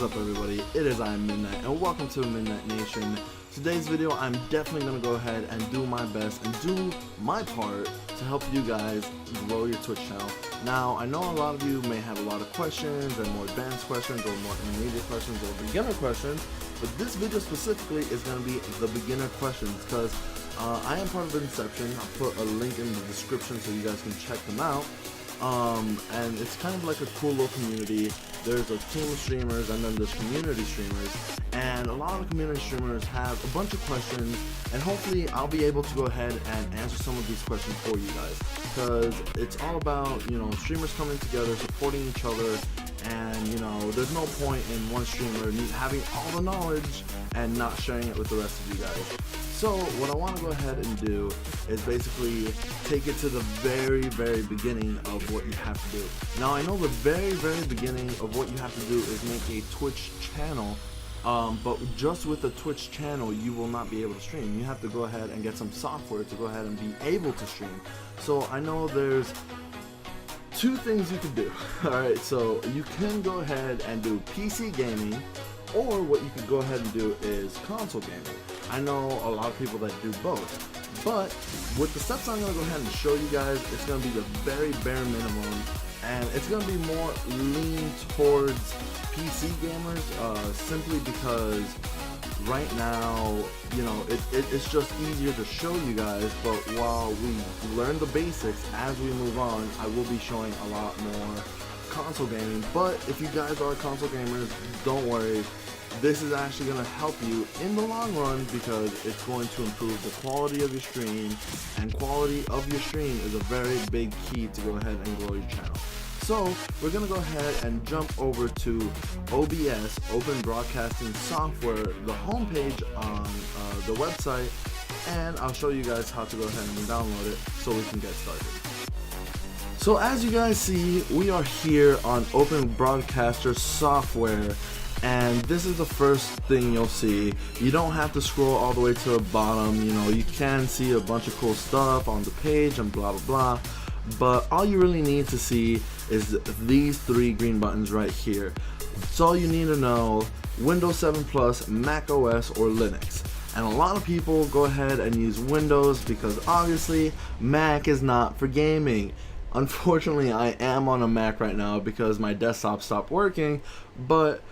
is up, everybody? It is I Am Midnight, and welcome to Midnight Nation. Today's video, I'm definitely going to go ahead and do my best and do my part to help you guys grow your Twitch channel. Now, I know a lot of you may have a lot of questions and more advanced questions or more intermediate questions or beginner questions, but this video specifically is going to be the beginner questions because I am part of Inception. I'll put a link in the description so you guys can check them out. And it's kind of like a cool little community. There's a team of streamers and then there's community streamers, and a lot of community streamers have a bunch of questions, and hopefully I'll be able to go ahead and answer some of these questions for you guys, because it's all about, you know, streamers coming together, supporting each other, and you know, there's no point in one streamer having all the knowledge and not sharing it with the rest of you guys. So what I want to go ahead and do is basically take it to the very beginning of what you have to do. Now, I know the very beginning of what you have to do is make a Twitch channel, but just with the Twitch channel you will not be able to stream. You have to go ahead and get some software to go ahead and be able to stream. So I know there's two things you can do. Alright, so you can go ahead and do PC gaming, or what you could go ahead and do is console gaming. I know a lot of people that do both, but with the steps I'm going to go ahead and show you guys, it's going to be the very bare minimum, and it's going to be more lean towards PC gamers, simply because right now, you know, it's just easier to show you guys, but while we learn the basics, as we move on, I will be showing a lot more console gaming. But if you guys are console gamers, don't worry, this is actually going to help you in the long run, because it's going to improve the quality of your stream, and quality of your stream is a very big key to go ahead and grow your channel. So we're going to go ahead and jump over to OBS, Open Broadcasting Software, the homepage on the website, and I'll show you guys how to go ahead and download it so we can get started. So as you guys see, we are here on Open Broadcaster Software, and this is the first thing you'll see. You don't have to scroll all the way to the bottom. You know, you can see a bunch of cool stuff on the page and blah blah, but all you really need to see is these three green buttons right here. It's all you need to know: Windows 7 Plus, Mac OS, or Linux. And a lot of people go ahead and use Windows because obviously Mac is not for gaming. Unfortunately, I am on a Mac right now because my desktop stopped working, but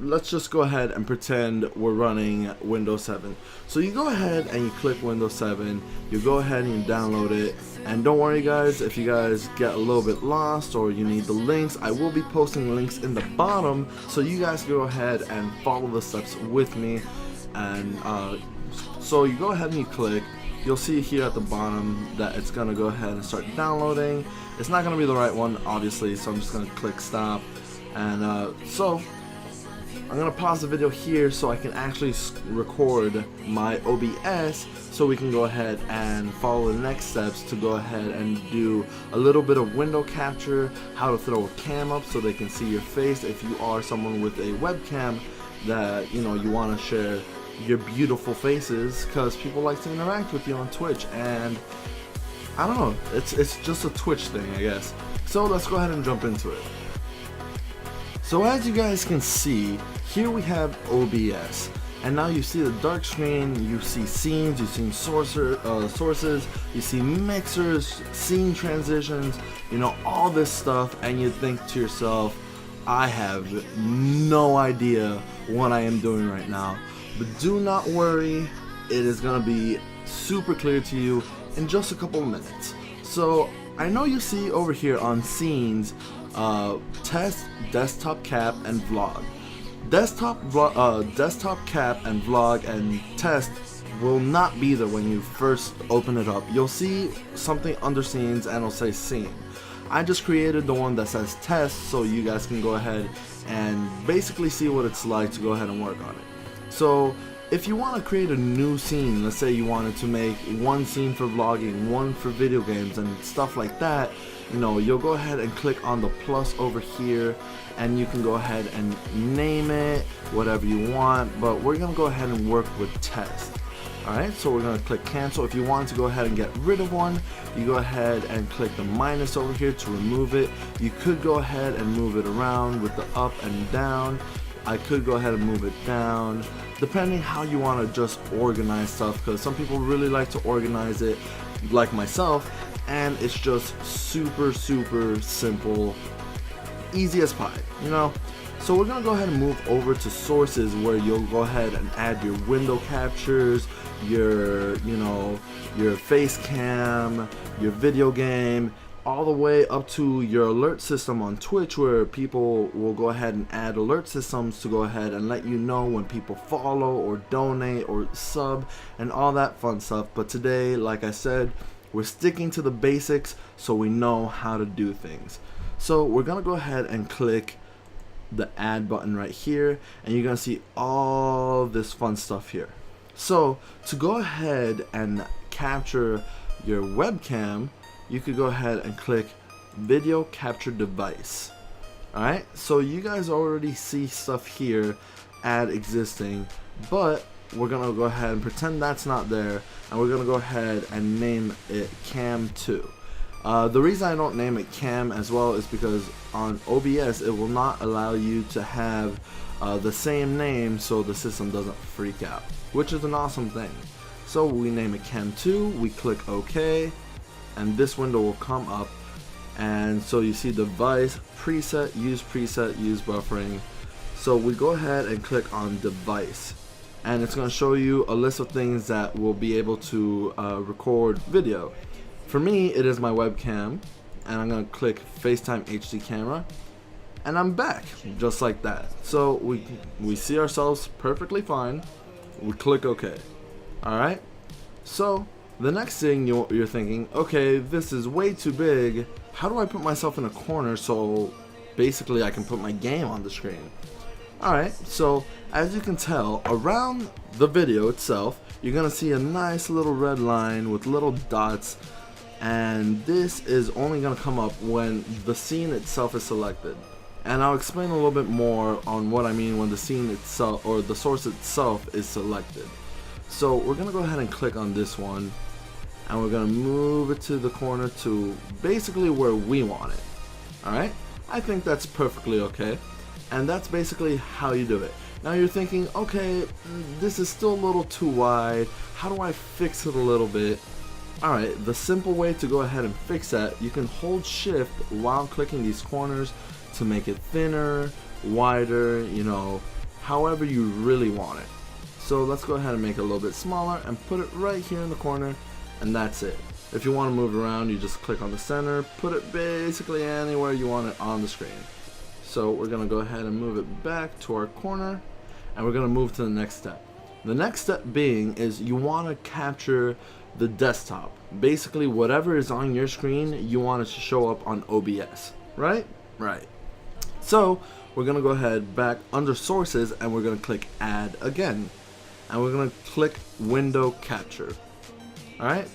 let's just go ahead and pretend we're running Windows 7. So you go ahead and you click Windows 7, you go ahead and you download it, and don't worry guys, if you guys get a little bit lost or you need the links, I will be posting links in the bottom so you guys can go ahead and follow the steps with me. And so you go ahead and you click. You'll see here at the bottom that it's gonna go ahead and start downloading. It's not gonna be the right one, obviously, so I'm just gonna click stop. And so I'm gonna pause the video here so I can actually record my OBS, so we can go ahead and follow the next steps to go ahead and do a little bit of window capture, how to throw a cam up so they can see your face if you are someone with a webcam that, you know, you want to share your beautiful faces, because people like to interact with you on Twitch, and I don't know, it's just a Twitch thing, I guess. So let's go ahead and jump into it. So as you guys can see, here we have OBS, and now you see the dark screen, you see scenes, you see sources, you see mixers, scene transitions, you know, all this stuff, and you think to yourself, I have no idea what I am doing right now. But do not worry, it is going to be super clear to you in just a couple of minutes. So I know you see over here on scenes, test, desktop cap, and vlog. Desktop cap and vlog and test will not be there when you first open it up. You'll see something under scenes and it'll say scene. I just created the one that says test so you guys can go ahead and basically see what it's like to go ahead and work on it. So if you want to create a new scene, let's say you wanted to make one scene for vlogging, one for video games and stuff like that, you know, you'll go ahead and click on the plus over here, and you can go ahead and name it whatever you want, but we're gonna go ahead and work with test. Alright, so we're gonna click cancel. If you want to go ahead and get rid of one, you go ahead and click the minus over here to remove it. You could go ahead and move it around with the up and down. I could go ahead and move it down, depending how you want to just organize stuff, because some people really like to organize it like myself, and it's just super simple, easy as pie, you know. So we're gonna go ahead and move over to sources, where you'll go ahead and add your window captures, your your face cam, your video game, all the way up to your alert system on Twitch, where people will go ahead and add alert systems to go ahead and let you know when people follow or donate or sub and all that fun stuff. But today, like I said, we're sticking to the basics so we know how to do things. So we're gonna go ahead and click the add button right here, and you're gonna see all this fun stuff here. So to go ahead and capture your webcam, you could go ahead and click video capture device. Alright, so you guys already see stuff here, add existing, but we're gonna go ahead and pretend that's not there, and we're gonna go ahead and name it Cam 2. The reason I don't name it Cam as well is because on OBS it will not allow you to have the same name, so the system doesn't freak out, which is an awesome thing. So we name it Cam 2, we click OK, and this window will come up, and so you see device, preset, use buffering. So we go ahead and click on device, and it's going to show you a list of things that will be able to record video. For me, it is my webcam, and I'm going to click FaceTime HD camera, and I'm back, just like that. So we see ourselves perfectly fine. We click OK. Alright, so the next thing you're thinking, okay, this is way too big. How do I put myself in a corner so basically I can put my game on the screen? Alright, so as you can tell, around the video itself, you're going to see a nice little red line with little dots, and this is only going to come up when the scene itself is selected. And I'll explain a little bit more on what I mean when the scene itself or the source itself is selected. So we're going to go ahead and click on this one, and we're going to move it to the corner to basically where we want it. Alright, I think that's perfectly okay, and that's basically how you do it. Now you're thinking, okay, this is still a little too wide, how do I fix it a little bit? Alright, the simple way to go ahead and fix that, you can hold shift while clicking these corners to make it thinner, wider, you know, however you really want it. So let's go ahead and make it a little bit smaller and put it right here in the corner, and that's it. If you want to move it around, you just click on the center, put it basically anywhere you want it on the screen. So we're going to go ahead and move it back to our corner, and we're going to move to the next step. The next step being is you want to capture the desktop. Basically whatever is on your screen, you want it to show up on OBS, right? Right. So we're going to go ahead back under sources, and we're going to click add again. And we're going to click window capture. Alright,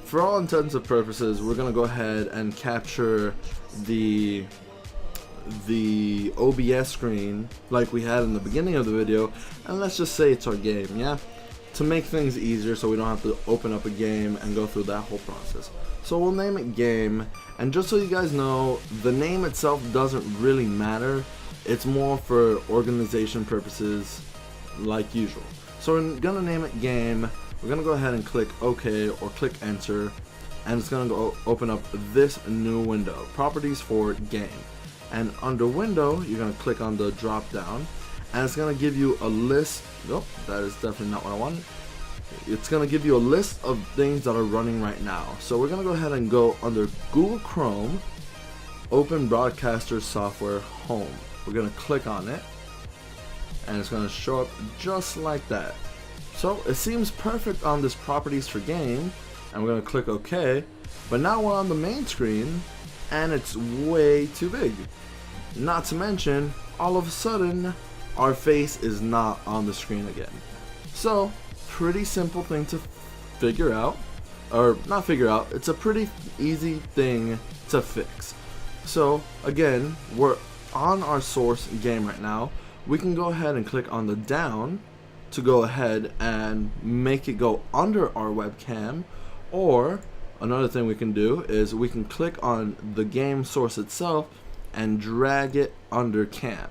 for all intents and purposes, we're going to go ahead and capture the OBS screen like we had in the beginning of the video, and let's just say it's our game, yeah? To make things easier so we don't have to open up a game and go through that whole process. So we'll name it game, and just so you guys know, the name itself doesn't really matter. It's more for organization purposes like usual. So we're gonna name it game, we're gonna go ahead and click OK or click enter, and it's gonna go open up this new window, properties for game. And under window, you're gonna click on the drop down, and it's gonna give you a list. Nope, that is definitely not what I wanted. It's gonna give you a list of things that are running right now. So we're gonna go ahead and go under Google Chrome, open broadcaster software home. We're gonna click on it, and it's going to show up just like that. So it seems perfect on this properties for game, and we're going to click OK, but now we're on the main screen and it's way too big. Not to mention, all of a sudden our face is not on the screen again. So pretty simple thing to figure out, or not figure out, it's a pretty easy thing to fix. So again, we're on our source game right now. We can go ahead and click on the down to go ahead and make it go under our webcam, or another thing we can do is we can click on the game source itself and drag it under cam.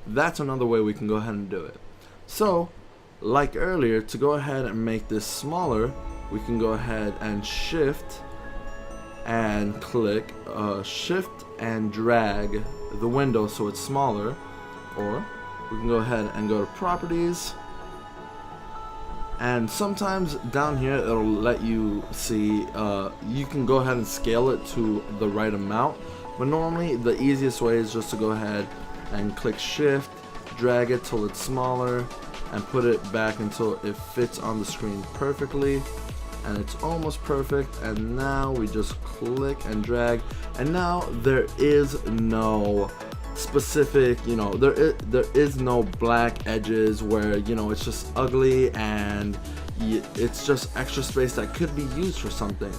that's another way we can go ahead and do it. So like earlier, to go ahead and make this smaller, we can go ahead and shift and click, shift and drag the window so it's smaller, or we can go ahead and go to properties, and sometimes down here it'll let you see, you can go ahead and scale it to the right amount, but normally the easiest way is just to go ahead and click shift, drag it till it's smaller, and put it back until it fits on the screen perfectly. And it's almost perfect, and now we just click and drag, and now there is no specific, you know, there is no black edges where, you know, it's just ugly and it's just extra space that could be used for something.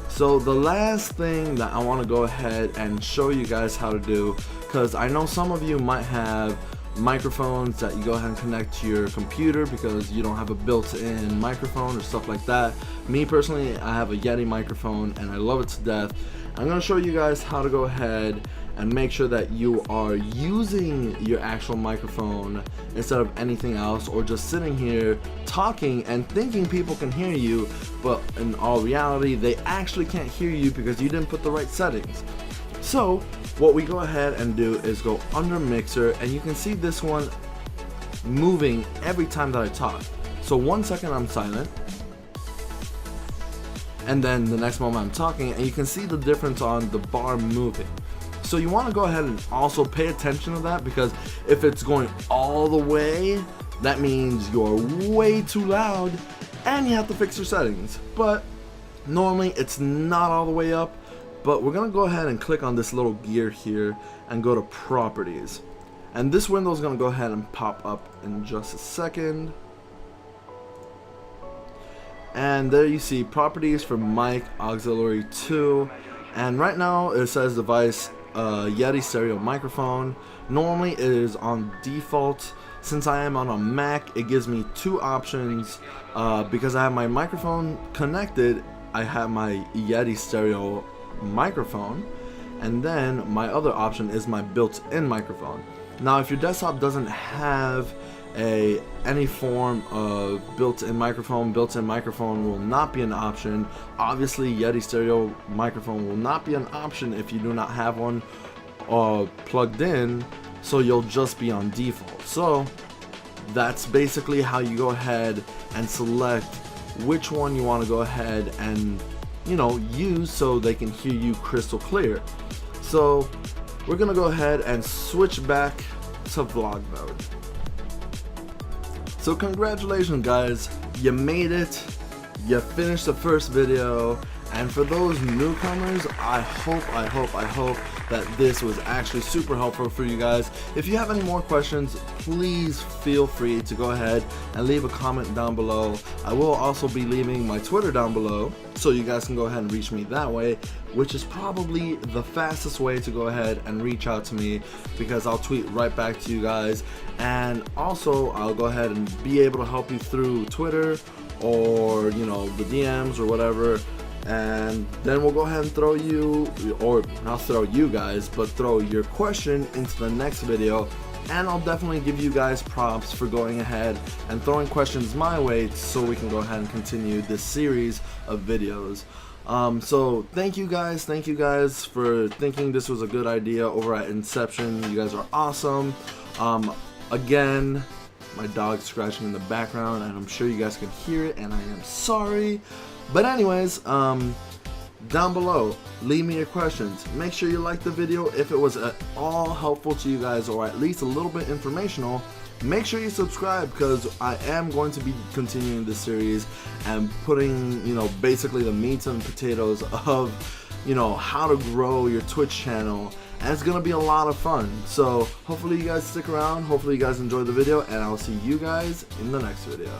So the last thing that I want to go ahead and show you guys how to do, because I know some of you might have microphones that you go ahead and connect to your computer because you don't have a built-in microphone or stuff like that. Me personally, I have a Yeti microphone and I love it to death. I'm going to show you guys how to go ahead and make sure that you are using your actual microphone instead of anything else, or just sitting here talking and thinking people can hear you, but in all reality they actually can't hear you because you didn't put the right settings. So what we go ahead and do is go under mixer, and you can see this one moving every time that I talk. So 1 second I'm silent, and then the next moment I'm talking, and you can see the difference on the bar moving. So you want to go ahead and also pay attention to that, because if it's going all the way, that means you're way too loud and you have to fix your settings. But normally it's not all the way up. But we're gonna go ahead and click on this little gear here and go to properties, and this window is gonna go ahead and pop up in just a second. And there you see properties for mic auxiliary 2, and right now it says device Yeti stereo microphone. Normally it is on default. Since I am on a Mac, it gives me two options. Because I have my microphone connected, I have my Yeti stereo microphone, and then my other option is my built-in microphone. Now if your desktop doesn't have any form of built-in microphone will not be an option. Obviously Yeti stereo microphone will not be an option if you do not have one plugged in, so you'll just be on default. So that's basically how you go ahead and select which one you want to go ahead and, you know, use so they can hear you crystal clear. So we're gonna go ahead and switch back to vlog mode. So congratulations guys, you made it, you finished the first video, and for those newcomers, I hope that this was actually super helpful for you guys. If you have any more questions, please feel free to go ahead and leave a comment down below. I will also be leaving my Twitter down below, so you guys can go ahead and reach me that way, which is probably the fastest way to go ahead and reach out to me, because I'll tweet right back to you guys, and also I'll go ahead and be able to help you through Twitter or, you know, the DMs or whatever. And then we'll go ahead and throw you, or not throw you guys, but throw your question into the next video, and I'll definitely give you guys props for going ahead and throwing questions my way so we can go ahead and continue this series of videos. So thank you guys for thinking this was a good idea over at Inception. You guys are awesome. Again, my dog's scratching in the background, and I'm sure you guys can hear it, and I am sorry. But anyways, down below, leave me your questions. Make sure you like the video if it was at all helpful to you guys, or at least a little bit informational. Make sure you subscribe, because I am going to be continuing this series and putting, you know, basically the meat and potatoes of, you know, how to grow your Twitch channel, and it's gonna be a lot of fun. So hopefully you guys stick around, hopefully you guys enjoyed the video, and I'll see you guys in the next video.